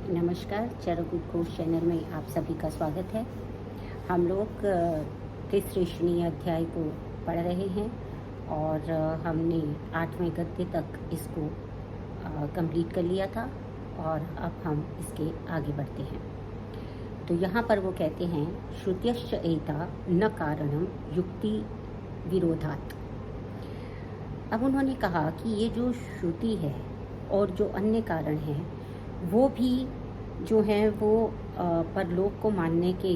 नमस्कार, चरक उद्घोष चैनल में आप सभी का स्वागत है। हम लोग त्रिसृष्णि अध्याय को पढ़ रहे हैं और हमने 8वें गद्य तक इसको कंप्लीट कर लिया था और अब हम इसके आगे बढ़ते हैं। तो यहाँ पर वो कहते हैं श्रुत्यश्च एता न कारणम युक्ति विरोधात्। अब उन्होंने कहा कि ये जो श्रुति है और जो अन्य कारण हैं वो भी जो हैं वो परलोक को मानने के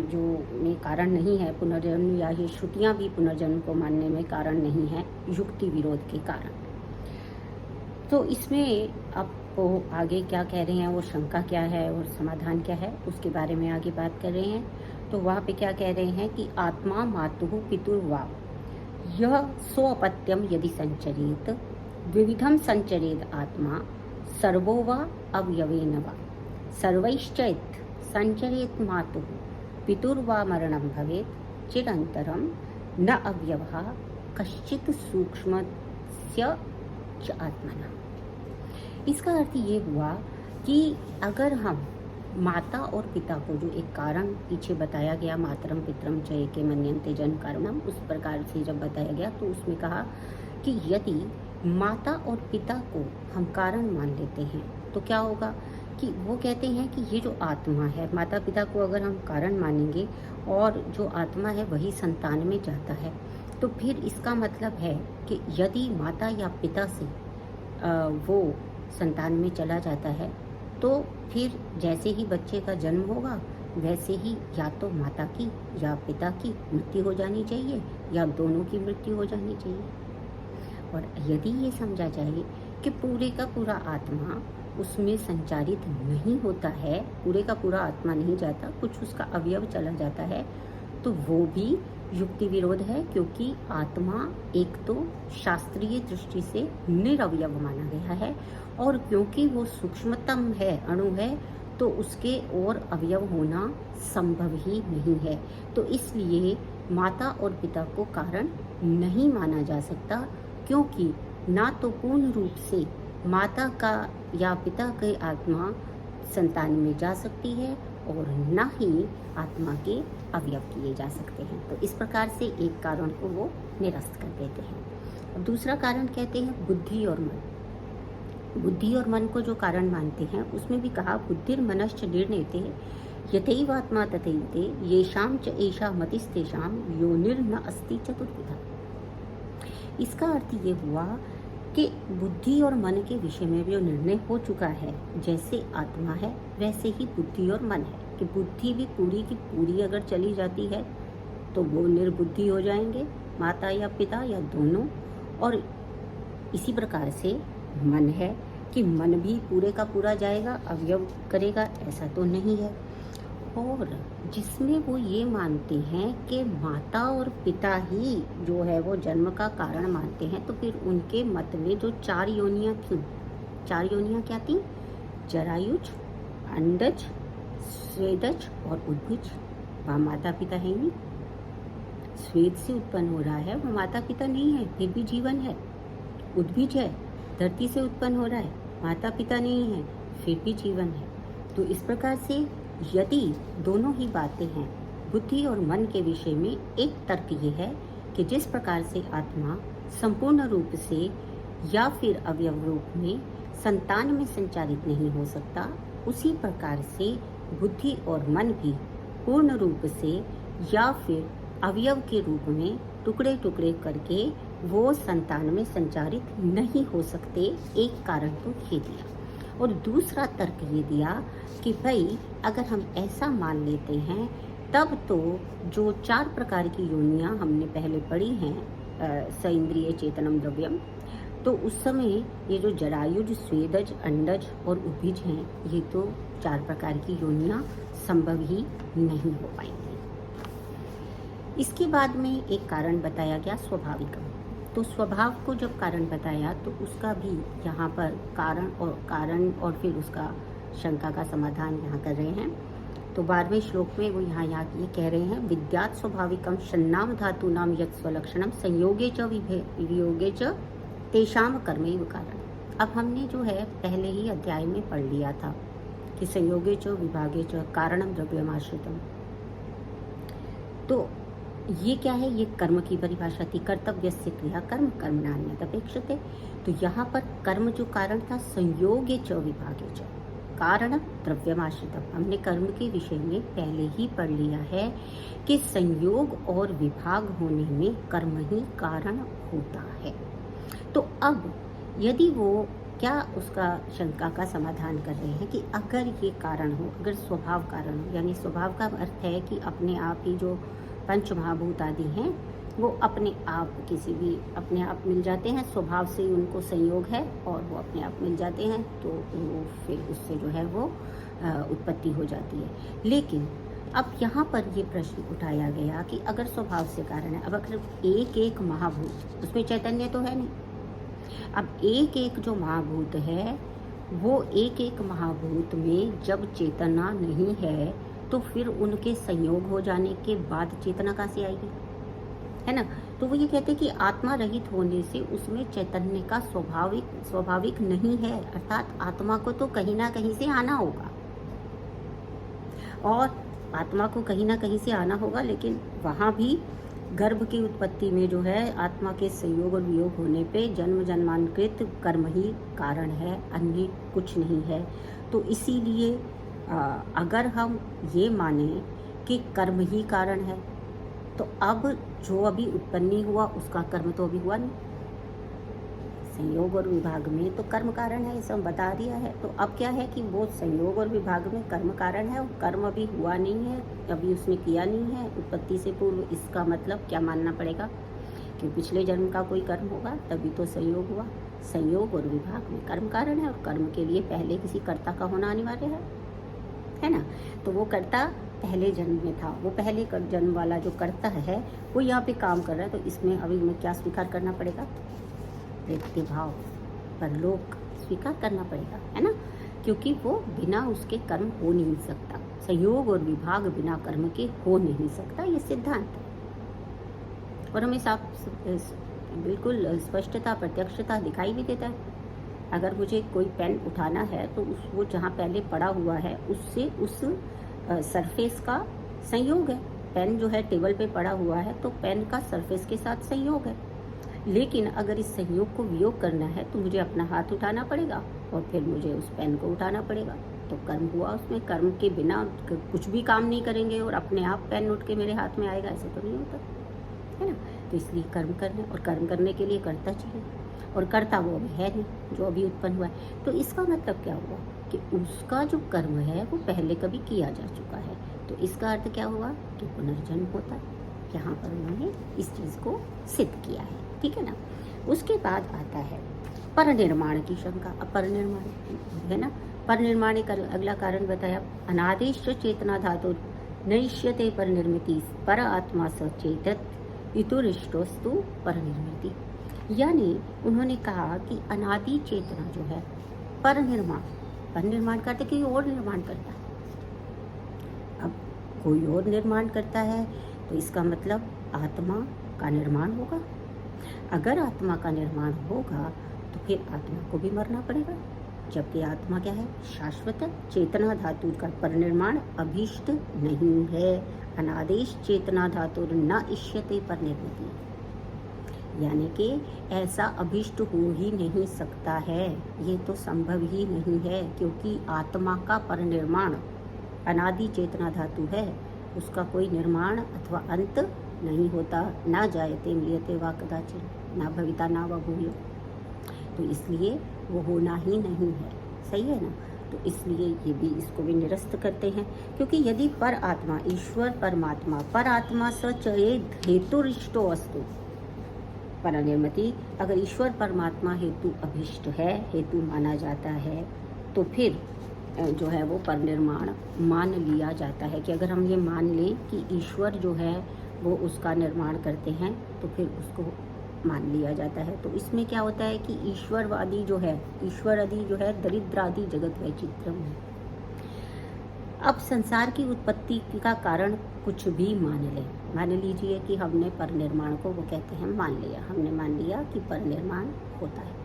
जो में कारण नहीं है, पुनर्जन्म या ये श्रुतियाँ भी पुनर्जन्म को मानने में कारण नहीं है, युक्ति विरोध के कारण। तो इसमें अब वो आगे क्या कह रहे हैं, वो शंका क्या है और समाधान क्या है, उसके बारे में आगे बात कर रहे हैं। तो वहाँ पे क्या कह रहे हैं कि आत्मा मातुः पितुर्वा यह स्वपत्यम यदि संचरेत विविधम संचरेत आत्मा सर्वो वा अवयवेन वा सर्वैश्चैत् संचरेत मातुः पितुर्वा मरणं भवेत् चिरंतरम न अवयवः कश्चित् सूक्ष्मस्य च आत्मना। इसका अर्थ ये हुआ कि अगर हम माता और पिता को, जो एक कारण पीछे बताया गया, मातरम पितरम च एके मन्यन्ते जन्म कारणम, उस प्रकार से जब बताया गया तो उसमें कहा कि यदि माता और पिता को हम कारण मान लेते हैं तो क्या होगा कि वो कहते हैं कि ये जो आत्मा है, माता पिता को अगर हम कारण मानेंगे और जो आत्मा है वही संतान में जाता है, तो फिर इसका मतलब है कि यदि माता या पिता से वो संतान में चला जाता है तो फिर जैसे ही बच्चे का जन्म होगा वैसे ही या तो माता की या पिता की मृत्यु हो जानी चाहिए या दोनों की मृत्यु हो जानी चाहिए। और यदि ये समझा जाए कि पूरे का पूरा आत्मा उसमें संचारित नहीं होता है, पूरे का पूरा आत्मा नहीं जाता, कुछ उसका अवयव चला जाता है, तो वो भी युक्ति विरोध है, क्योंकि आत्मा एक तो शास्त्रीय दृष्टि से निरवयव माना गया है और क्योंकि वो सूक्ष्मतम है, अणु है, तो उसके और अवयव होना संभव ही नहीं है। तो इसलिए माता और पिता को कारण नहीं माना जा सकता, क्योंकि ना तो पूर्ण रूप से माता का या पिता की आत्मा संतान में जा सकती है और ना ही आत्मा के अवयव किए जा सकते हैं। तो इस प्रकार से एक कारण को वो निरस्त कर देते हैं। अब दूसरा कारण कहते हैं बुद्धि और मन। बुद्धि और मन को जो कारण मानते हैं उसमें भी कहा बुद्धिर्मनश्च निर्णेते यथैवात्मा तथैवते येषां च एषा मतिस्तेषां योनिर्न अस्ति चतुर्विधा। इसका अर्थ ये हुआ कि बुद्धि और मन के विषय में जो निर्णय हो चुका है, जैसे आत्मा है वैसे ही बुद्धि और मन है, कि बुद्धि भी पूरी की पूरी अगर चली जाती है तो वो निर्बुद्धि हो जाएंगे, माता या पिता या दोनों। और इसी प्रकार से मन है कि मन भी पूरे का पूरा जाएगा, अवयव करेगा, ऐसा तो नहीं है। और जिसमें वो ये मानते हैं कि माता और पिता ही जो है वो जन्म का कारण मानते हैं, तो फिर उनके मत में जो 4 योनियाँ थीं, 4 योनियाँ क्या थीं? जरायुज, अंडज, स्वेदज और उद्भिज। वहाँ माता पिता है नहीं, स्वेद से उत्पन्न हो रहा है, वो माता पिता नहीं है, फिर भी जीवन है। उद्भिज है, धरती से उत्पन्न हो रहा है, माता पिता नहीं है, फिर भी जीवन है। तो इस प्रकार से यदि दोनों ही बातें हैं, बुद्धि और मन के विषय में एक तर्क ये है कि जिस प्रकार से आत्मा संपूर्ण रूप से या फिर अवयव रूप में संतान में संचारित नहीं हो सकता, उसी प्रकार से बुद्धि और मन भी पूर्ण रूप से या फिर अवयव के रूप में टुकड़े टुकड़े करके वो संतान में संचारित नहीं हो सकते। एक कारण तो ये दिया। और दूसरा तर्क ये दिया कि भाई अगर हम ऐसा मान लेते हैं तब तो जो 4 प्रकार की योनियां हमने पहले पढ़ी हैं, सइंद्रिय चेतनम द्रव्यम, तो उस समय ये जो जरायुज, स्वेदज, अंडज और उद्भिज हैं, ये तो 4 प्रकार की योनियां संभव ही नहीं हो पाएंगी। इसके बाद में एक कारण बताया गया स्वाभाविकम। तो स्वभाव को जब कारण बताया तो उसका भी यहाँ पर कारण और फिर उसका शंका का समाधान यहाँ कर रहे हैं। तो 12वें श्लोक में वो यहाँ ये कह रहे हैं विद्यात् स्वाभाविकम षण्णाम धातूनाम यत् स्वलक्षणम संयोगे च वियोगे च तेषाम कर्मैव कारण। अब हमने जो है पहले ही अध्याय में पढ़ लिया था कि संयोगे च विभागे च कारणम द्रव्यमाश्रितम। तो ये क्या है, ये कर्म की परिभाषा थी। कर्तव्य से क्रिया कर्म, कर्म नान्यत अपेक्षते। तो यहाँ पर कर्म जो कारण था, संयोगे च विभागे च कारण द्रव्यमाश्रितम। हमने कर्म के विषय में पहले ही पढ़ लिया है कि संयोग और विभाग होने में कर्म ही कारण होता है। तो अब यदि वो क्या उसका शंका का समाधान कर रहे हैं कि अगर ये कारण हो, अगर स्वभाव कारण हो, यानी स्वभाव का अर्थ है कि अपने आप ही जो पंच महाभूत आदि हैं वो अपने आप किसी भी अपने आप मिल जाते हैं, स्वभाव से ही उनको संयोग है और वो अपने आप मिल जाते हैं, तो वो फिर उससे जो है वो उत्पत्ति हो जाती है। लेकिन अब यहाँ पर ये प्रश्न उठाया गया कि अगर स्वभाव से कारण है, अब अगर एक एक महाभूत, उसमें चैतन्य तो है नहीं, अब एक एक जो महाभूत है वो एक एक महाभूत में जब चेतना नहीं है तो फिर उनके संयोग हो जाने के बाद चेतना कहाँ से आएगी, है ना। तो वो ये कहते हैं कि आत्मा रहित होने से उसमें चैतन्य का स्वाभाविक नहीं है, अर्थात आत्मा को तो कहीं ना कहीं से आना होगा, और आत्मा को कहीं ना कहीं से आना होगा, लेकिन वहाँ भी गर्भ की उत्पत्ति में जो है आत्मा के संयोग और वियोग होने पे जन्म जन्मांतरित कर्म ही कारण है, अन्य कुछ नहीं है। तो इसीलिए अगर हम ये माने कि कर्म ही कारण है, तो अब जो अभी उत्पत्ति हुआ उसका कर्म तो अभी हुआ नहीं। संयोग और विभाग में तो कर्म कारण है, इसे हम बता दिया है। तो अब क्या है कि वो संयोग और विभाग में कर्म कारण है और कर्म अभी हुआ नहीं है, अभी उसने किया नहीं है उत्पत्ति से पूर्व। इसका मतलब क्या मानना पड़ेगा कि पिछले जन्म का कोई कर्म होगा तभी तो संयोग हुआ। संयोग और विभाग में कर्म कारण है और कर्म के लिए पहले किसी कर्ता का होना अनिवार्य है ना। तो वो कर्ता पहले जन्म में था, वो पहले जन्म वाला जो कर्ता है वो यहाँ पे काम कर रहा है। तो इसमें अभी हमें क्या स्वीकार करना पड़ेगा, प्रेत्य भाव, परलोक स्वीकार करना पड़ेगा, है ना, क्योंकि वो बिना उसके कर्म हो नहीं सकता। संयोग और विभाग बिना कर्म के हो नहीं सकता, ये सिद्धांत है और हमें साफ बिल्कुल स्पष्टता प्रत्यक्षता दिखाई भी देता है। अगर मुझे कोई पेन उठाना है तो वो जहाँ पहले पड़ा हुआ है उससे उस सरफेस का संयोग है। पेन जो है टेबल पे पड़ा हुआ है तो पेन का सरफेस के साथ संयोग है, लेकिन अगर इस संयोग को वियोग करना है तो मुझे अपना हाथ उठाना पड़ेगा और फिर मुझे उस पेन को उठाना पड़ेगा। तो कर्म हुआ उसमें, कर्म के बिना कुछ भी काम नहीं करेंगे और अपने आप पेन उठ के मेरे हाथ में आएगा, ऐसा तो नहीं होता, है ना। तो इसलिए कर्म करना, और कर्म करने के लिए कर्ता चाहिए, और कर्ता वो अभी है नहीं जो अभी उत्पन्न हुआ है। तो इसका मतलब क्या हुआ कि उसका जो कर्म है वो पहले कभी किया जा चुका है। तो इसका अर्थ क्या हुआ कि पुनर्जन्म होता है। यहाँ पर उन्होंने इस चीज़ को सिद्ध किया है, ठीक है ना। उसके बाद आता है परनिर्माण की शंका। अब परनिर्माण है ना, परनिर्माण का अगला कारण बताया, अनादेश चेतना धातु नैष्यते परनिर्मिति पर आत्मा सचेतत इतुरिष्टोस्तु परनिर्मिति। यानी उन्होंने कहा कि अनादि चेतना जो है परनिर्माण करते कोई और निर्माण करता है। अब कोई और निर्माण करता है तो इसका मतलब आत्मा का निर्माण होगा। अगर आत्मा का निर्माण होगा तो फिर आत्मा को भी मरना पड़ेगा, जबकि आत्मा क्या है, शाश्वत चेतना धातु का परिनिर्माण अभीष्ट नहीं है। अनादेश चेतना धातु न इष्यते परिनिर्मिति, यानी कि ऐसा अभीष्ट हो ही नहीं सकता है, ये तो संभव ही नहीं है, क्योंकि आत्मा का परिनिर्माण अनादि चेतना धातु है, उसका कोई निर्माण अथवा अंत नहीं होता। ना जायते म्रियते वा कदाचित्, ना भविता ना वा भूयो। तो इसलिए वो होना ही नहीं है, सही है ना। तो इसलिए ये भी इसको भी निरस्त करते हैं, क्योंकि यदि पर आत्मा ईश्वर परमात्मा पर आत्मा सचेत हेतुरिष्टो अस्तु परनिर्मिति, अगर ईश्वर परमात्मा हेतु अभिष्ट है, हेतु माना जाता है, तो फिर जो है वो परनिर्माण मान लिया जाता है। कि अगर हम ये मान लें कि ईश्वर जो है वो उसका निर्माण करते हैं तो फिर उसको मान लिया जाता है। तो इसमें क्या होता है कि ईश्वरवादी जो है, ईश्वरादि जो है दरिद्रादि जगत वैचित्रम है। अब संसार की उत्पत्ति का कारण कुछ भी मान लीजिए कि हमने परनिर्माण को, वो कहते हैं, मान लिया, हमने मान लिया कि परनिर्माण होता है।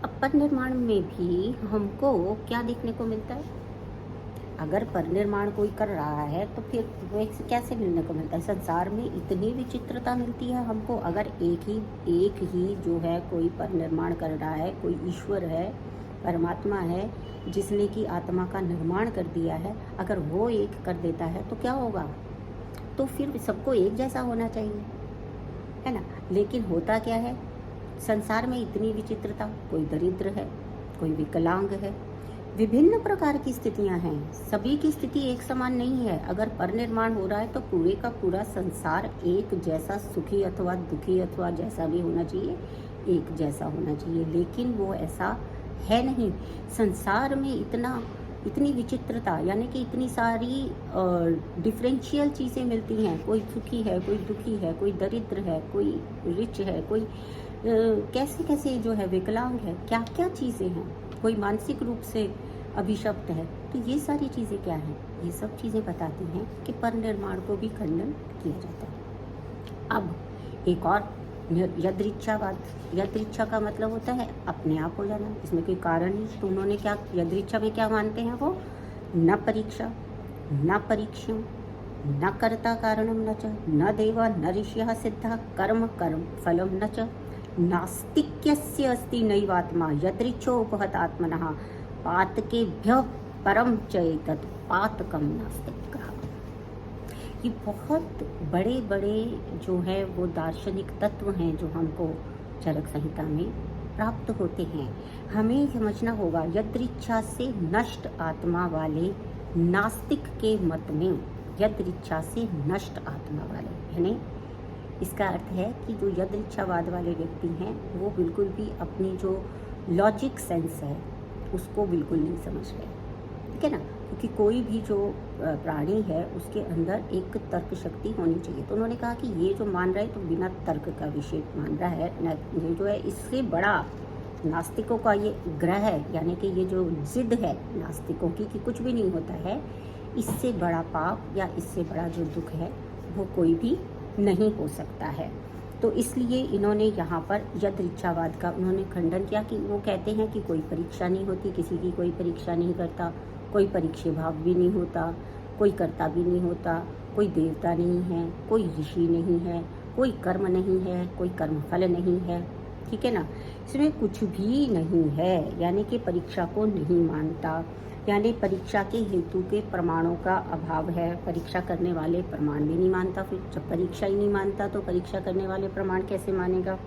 अब परनिर्माण में भी हमको क्या देखने को मिलता है, अगर परिनिर्माण कोई कर रहा है तो फिर वो एक कैसे मिलने को मिलता है? संसार में इतनी विचित्रता मिलती है हमको। अगर एक ही जो है कोई परिनिर्माण कर रहा है, कोई ईश्वर है, परमात्मा है, जिसने कि आत्मा का निर्माण कर दिया है, अगर वो एक कर देता है तो क्या होगा? तो फिर सबको एक जैसा होना चाहिए, है ना? लेकिन होता क्या है, संसार में इतनी विचित्रता, कोई दरिद्र है, कोई विकलांग है, विभिन्न प्रकार की स्थितियां हैं, सभी की स्थिति एक समान नहीं है। अगर परिनिर्माण हो रहा है तो पूरे का पूरा संसार एक जैसा सुखी अथवा दुखी अथवा जैसा भी होना चाहिए, एक जैसा होना चाहिए, लेकिन वो ऐसा है नहीं। संसार में इतनी विचित्रता, यानी कि इतनी सारी डिफरेंशियल चीज़ें मिलती हैं। कोई सुखी है, कोई दुखी है, कोई दरिद्र है, कोई रिच है, कोई कैसे कैसे जो है विकलांग है, क्या क्या चीज़ें हैं, कोई मानसिक रूप से अभिशप्त है। तो ये सारी चीज़ें क्या हैं? ये सब चीज़ें बताती हैं कि परिनिर्माण को भी खंडन किया जाता है। अब एक और यदृच्छावाद। यदृच्छा का मतलब होता है अपने आप हो जाना, इसमें कोई कारण नहीं। तो उन्होंने क्या यदृच्छा में क्या मानते हैं? वो न परीक्षा, न परीक्षण, न कर्ता कारणम न च, न देवा न ऋषिः सिद्धा, कर्म कर्म फलम न च, नास्तिक्यस्य अस्ति नैवात्मा यदृच्छोपहत आत्मनः पातकेभ्यः परम च एतत् पातकम नास्ति। ये बहुत बड़े बड़े जो है वो दार्शनिक तत्व हैं जो हमको चरक संहिता में प्राप्त होते हैं। हमें समझना होगा, यदृच्छा से नष्ट आत्मा वाले नास्तिक के मत में, यदृच्छा से नष्ट आत्मा वाले, यानी इसका अर्थ है कि जो यदृच्छावाद वाले व्यक्ति हैं वो बिल्कुल भी अपनी जो लॉजिक सेंस है उसको बिल्कुल नहीं समझ रहे, ठीक है ना? क्योंकि कोई भी जो प्राणी है उसके अंदर एक तर्क शक्ति होनी चाहिए। तो उन्होंने कहा कि ये जो मान रहा है तो बिना तर्क का विषय मान रहा है, ये जो है इससे बड़ा नास्तिकों का ये ग्रह है, यानी कि ये जो जिद है नास्तिकों की कि कुछ भी नहीं होता है, इससे बड़ा पाप या इससे बड़ा जो दुख है वो कोई भी नहीं हो सकता है। तो इसलिए इन्होंने यहाँ पर यदृच्छावाद का उन्होंने खंडन किया कि वो कहते हैं कि कोई परीक्षा नहीं होती, किसी की कोई परीक्षा नहीं करता, कोई परीक्षा भाव भी नहीं होता, कोई कर्ता भी नहीं होता, कोई देवता नहीं है, कोई ऋषि नहीं है, कोई कर्म नहीं है, कोई कर्म फल नहीं है, ठीक है ना? इसमें कुछ भी नहीं है, यानी कि परीक्षा को नहीं मानता, यानी परीक्षा के हेतु के प्रमाणों का अभाव है। परीक्षा करने वाले प्रमाण भी नहीं मानता। फिर जब परीक्षा ही नहीं मानता तो परीक्षा करने वाले प्रमाण कैसे मानेगा?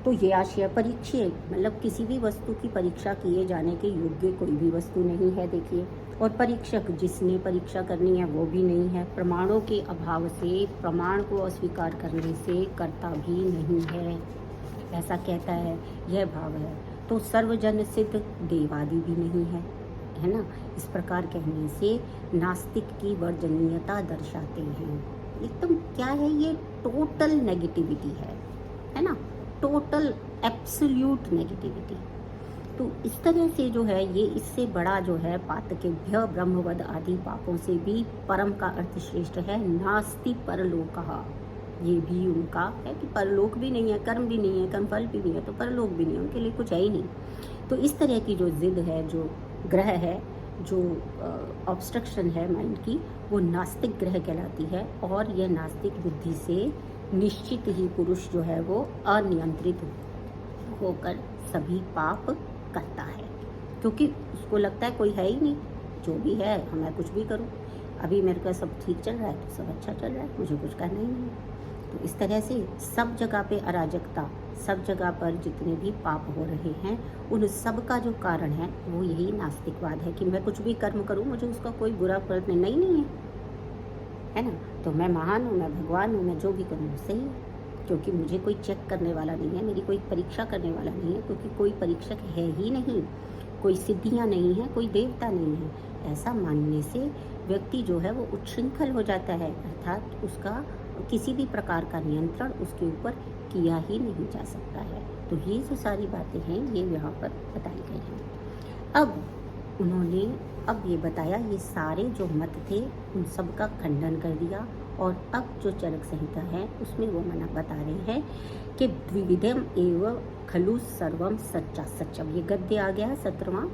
तो ये आशय परीक्षे मतलब किसी भी वस्तु की परीक्षा किए जाने के योग्य कोई भी वस्तु नहीं है, देखिए। और परीक्षक जिसने परीक्षा करनी है वो भी नहीं है। प्रमाणों के अभाव से, प्रमाण को अस्वीकार करने से कर्ता भी नहीं है, ऐसा कहता है, यह भाव है। तो सर्वजन सिद्ध देवादि भी नहीं है ना? इस प्रकार कहने से नास्तिक की वर्जनीयता दर्शाते हैं। एकदम क्या है ये? टोटल नेगेटिविटी है ना? Total absolute negativity. तो इस तरह से जो है ये इससे बड़ा जो है पातकेभ्य ब्रह्मवद आदि पापों से भी परम का अर्थ श्रेष्ठ है। नास्ति परलोकः, ये भी उनका है कि परलोक भी नहीं है, कर्म भी नहीं है, कर्मफल भी नहीं है, तो परलोक भी नहीं है, उनके लिए कुछ है ही नहीं। तो इस तरह की जो जिद है, जो ग्रह है, जो ऑब्स्ट्रक्शन है माइंड की, वो नास्तिक ग्रह कहलाती है। और यह नास्तिक बुद्धि से निश्चित ही पुरुष जो है वो अनियंत्रित होकर सभी पाप करता है, क्योंकि उसको लगता है कोई है ही नहीं, जो भी है मैं कुछ भी करूं, अभी मेरे का सब ठीक चल रहा है तो सब अच्छा चल रहा है, मुझे कुछ करना ही नहीं है। तो इस तरह से सब जगह पे अराजकता, सब जगह पर जितने भी पाप हो रहे हैं उन सब का जो कारण है वो यही नास्तिकवाद है कि मैं कुछ भी कर्म करूं मुझे उसका कोई बुरा फल नहीं है ना? तो मैं महान हूँ, मैं भगवान हूँ, मैं जो भी करूँ सही है, क्योंकि मुझे कोई चेक करने वाला नहीं है, मेरी कोई परीक्षा करने वाला नहीं है, क्योंकि कोई परीक्षक है ही नहीं, कोई सिद्धियाँ नहीं है, कोई देवता नहीं है। ऐसा मानने से व्यक्ति जो है वो उच्छृंखल हो जाता है, अर्थात उसका किसी भी प्रकार का नियंत्रण उसके ऊपर किया ही नहीं जा सकता है। तो ये जो सारी बातें हैं ये यहाँ पर बताई गई हैं। अब उन्होंने ये बताया, ये सारे जो मत थे उन सब का खंडन कर दिया। और अब जो चरक संहिता है उसमें वो मना बता रहे हैं कि द्विविधम एवं खलु सर्वम सच्चा सच्चम। ये गद्य आ गया 17वां।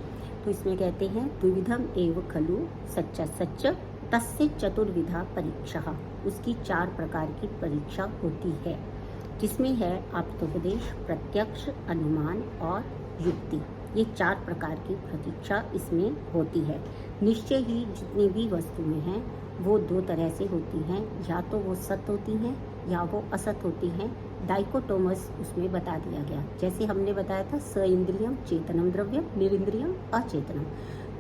तो इसमें कहते हैं द्विविधम एव खलु सच्चा सच्च तस्य चतुर्विधा परीक्षा। उसकी 4 प्रकार की परीक्षा होती है, जिसमें है आप्तोपदेश, प्रत्यक्ष, अनुमान और युक्ति। ये 4 प्रकार की परीक्षा इसमें होती है। निश्चय ही जितनी भी वस्तुएं हैं वो 2 तरह से होती हैं, या तो वो सत होती हैं या वो असत होती हैं। डाइकोटोमस उसमें बता दिया गया, जैसे हमने बताया था स इंद्रियम चेतनम द्रव्यम निरिंद्रियम अचेतनम।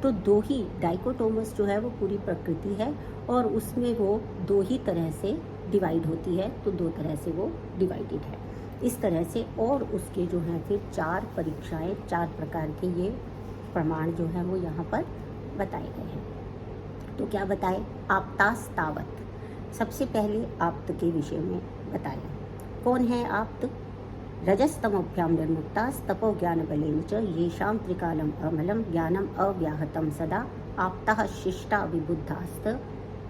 तो 2 ही डाइकोटोमस जो है वो पूरी प्रकृति है और उसमें वो 2 ही तरह से डिवाइड होती है, तो 2 तरह से वो डिवाइडेड है इस तरह से। और उसके जो हैं फिर 4 परीक्षाएं, 4 प्रकार के ये प्रमाण जो है वो यहाँ पर बताए गए हैं। तो क्या बताए? आप्तास्तावत। सबसे पहले आप्त के विषय में बताया। कौन है आप्त? रजस्तमोभ्याम निर्मुक्तास्तपो ज्ञान बलेन च येषां त्रिकालम अमलम ज्ञानम अव्याहतम सदा आप्तः शिष्टा विबुद्धास्त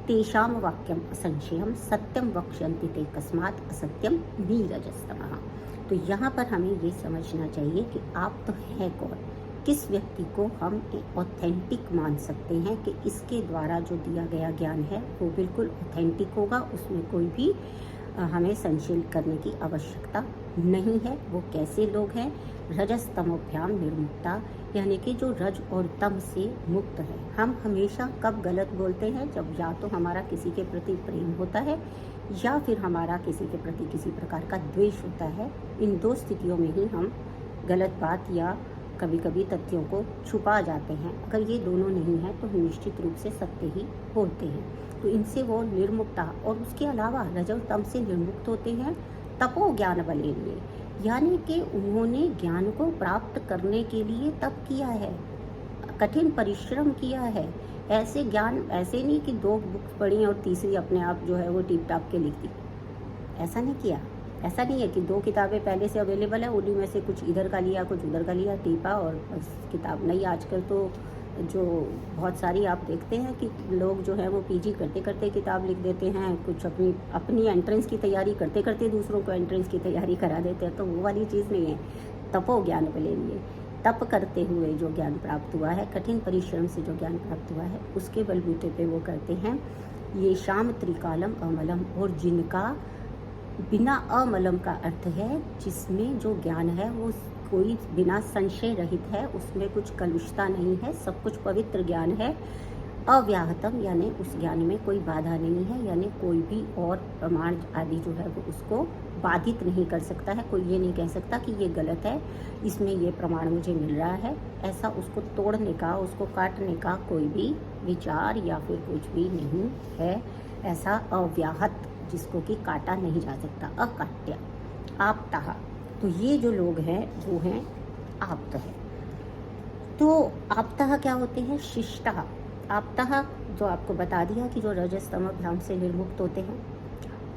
तेषां वाक्यम असंशयम सत्यम वक्ष्यन्ति ते कस्मात् असत्यम नीरजस्तमः। तो यहाँ पर हमें ये समझना चाहिए कि आप्त है कौन, किस व्यक्ति को हम ऑथेंटिक मान सकते हैं कि इसके द्वारा जो दिया गया ज्ञान है वो बिल्कुल ऑथेंटिक होगा, उसमें कोई भी हमें संशय करने की आवश्यकता नहीं है। वो कैसे लोग हैं? रजस्तमोभ्याम निर्मुक्ता, यानी कि जो रज और तम से मुक्त है। हम हमेशा कब गलत बोलते हैं? जब या तो हमारा किसी के प्रति प्रेम होता है या फिर हमारा किसी के प्रति किसी प्रकार का द्वेष होता है। इन 2 स्थितियों में ही हम गलत बात या कभी कभी तथ्यों को छुपा जाते हैं। अगर ये दोनों नहीं है तो निश्चित रूप से सत्य ही बोलते हैं। तो इनसे वो निर्मुक्ता, और उसके अलावा रज और तम से निर्मुक्त होते हैं तपो ज्ञान बलेन, यानी कि उन्होंने ज्ञान को प्राप्त करने के लिए तप किया है, कठिन परिश्रम किया है। ऐसे ज्ञान, ऐसे नहीं कि 2 बुक्स पढ़ी और तीसरी अपने आप जो है वो टिप टाप के लिख दी, ऐसा नहीं किया। ऐसा नहीं है कि 2 किताबें पहले से अवेलेबल है, उन्हीं में से कुछ इधर का लिया कुछ उधर का लिया, टीपा और बस किताब नहीं। आजकल तो जो बहुत सारी आप देखते हैं कि लोग जो है वो पीजी करते करते किताब लिख देते हैं, कुछ अपनी एंट्रेंस की तैयारी करते करते दूसरों को एंट्रेंस की तैयारी करा देते हैं। तो वो वाली चीज़ नहीं है। तपो ज्ञान बले लिए, तप करते हुए जो ज्ञान प्राप्त हुआ है, कठिन परिश्रम से जो ज्ञान प्राप्त हुआ है, उसके बलबूते पे वो करते हैं ये शाम त्रिकालम अमलम। और जिनका बिना अमलम का अर्थ है जिसमें जो ज्ञान है वो कोई बिना संशय रहित है, उसमें कुछ कलुषता नहीं है, सब कुछ पवित्र ज्ञान है। अव्याहतम, यानी उस ज्ञान में कोई बाधा नहीं है, यानी कोई भी और प्रमाण आदि जो है वो उसको बाधित नहीं कर सकता है। कोई ये नहीं कह सकता कि ये गलत है, इसमें ये प्रमाण मुझे मिल रहा है, ऐसा उसको तोड़ने का, उसको काटने का कोई भी विचार या फिर कुछ भी नहीं है। ऐसा अव्याहत, जिसको कि काटा नहीं जा सकता, अकाट्य, आप्तः। तो ये जो लोग हैं वो हैं आप्त है। तो आप्तः क्या होते हैं? शिष्टः। आप्तः जो आपको बता दिया कि जो रजस्तम भ्रम से निर्मुक्त होते हैं।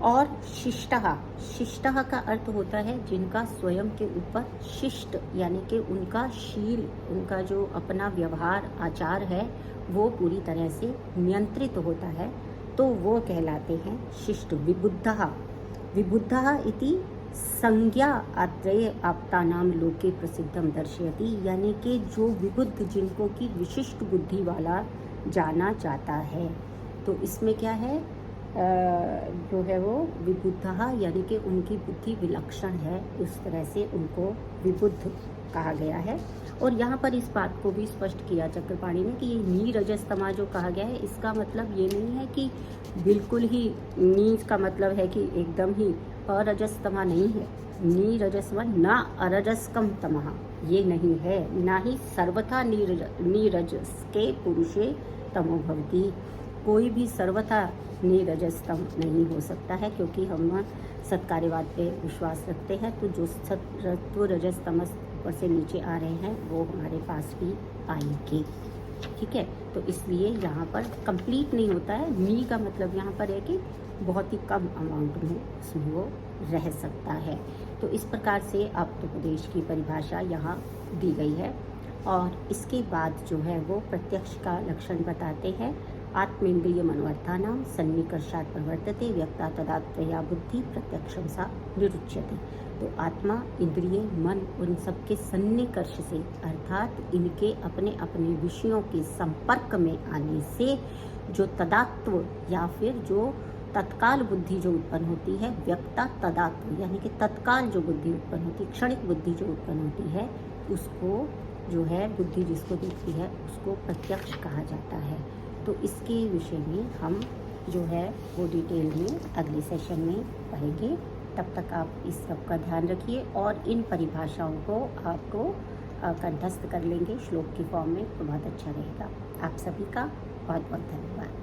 और शिष्टः, शिष्टः का अर्थ होता है जिनका स्वयं के ऊपर शिष्ट, यानी कि उनका शील, उनका जो अपना व्यवहार आचार है वो पूरी तरह से नियंत्रित होता है, तो वो कहलाते हैं शिष्ट। विबुद्धः, विबुद्धः इति संज्ञा आत्रेय आप्तानाम लोके प्रसिद्धम दर्शयति, यानी कि जो विबुद्ध, जिनको की विशिष्ट बुद्धि वाला जाना जाता है। तो इसमें क्या है? जो है वो विबुद्धः, यानी कि उनकी बुद्धि विलक्षण है, उस तरह से उनको विबुद्ध कहा गया है। और यहाँ पर इस बात को भी स्पष्ट किया चक्रपाणी ने कि ये नीरजस्तमा जो कहा गया है, इसका मतलब ये नहीं है कि बिल्कुल ही नीच का मतलब है कि एकदम ही अरजस्तमा नहीं है। नीरजस्मा ना अरजस्कम तमः, ये नहीं है, ना ही सर्वथा नीरजस के पुरुषे तमो भवति। कोई भी सर्वथा नीरजस्तम नहीं हो सकता है, क्योंकि हम सत्कार्यवाद पे विश्वास रखते हैं। तो जो सत्व रजस तमस ऊपर से नीचे आ रहे हैं वो हमारे पास भी आएंगे, ठीक है। तो इसलिए यहाँ पर कंप्लीट नहीं होता है। नी का मतलब यहाँ पर है कि बहुत ही कम अमाउंट में उसमें वो रह सकता है। तो इस प्रकार से आप्तोपदेश की परिभाषा यहाँ दी गई है। और इसके बाद जो है वो प्रत्यक्ष का लक्षण बताते हैं। आत्मेन्द्रिय मनोर्थानां सन्निकर्षात् प्रवर्तते व्यक्ता तदात्मया बुद्धि प्रत्यक्षम सा निरुच्यते। तो आत्मा, इंद्रिय, मन उन सबके सन्निकर्ष से अर्थात इनके अपने अपने विषयों के संपर्क में आने से जो तदात्व या फिर जो तत्काल बुद्धि जो उत्पन्न होती है, व्यक्ता तदात्व यानी कि तत्काल जो बुद्धि उत्पन्न होती है, क्षणिक बुद्धि जो उत्पन्न होती है, उसको जो है बुद्धि जिसको देखती है उसको प्रत्यक्ष कहा जाता है। तो इसके विषय में हम जो है वो डिटेल में अगले सेशन में पढ़ेंगे। तब तक आप इस सब का ध्यान रखिए और इन परिभाषाओं को आपको कंठस्थ कर लेंगे श्लोक की फॉर्म में तो बहुत अच्छा रहेगा। आप सभी का बहुत बहुत धन्यवाद।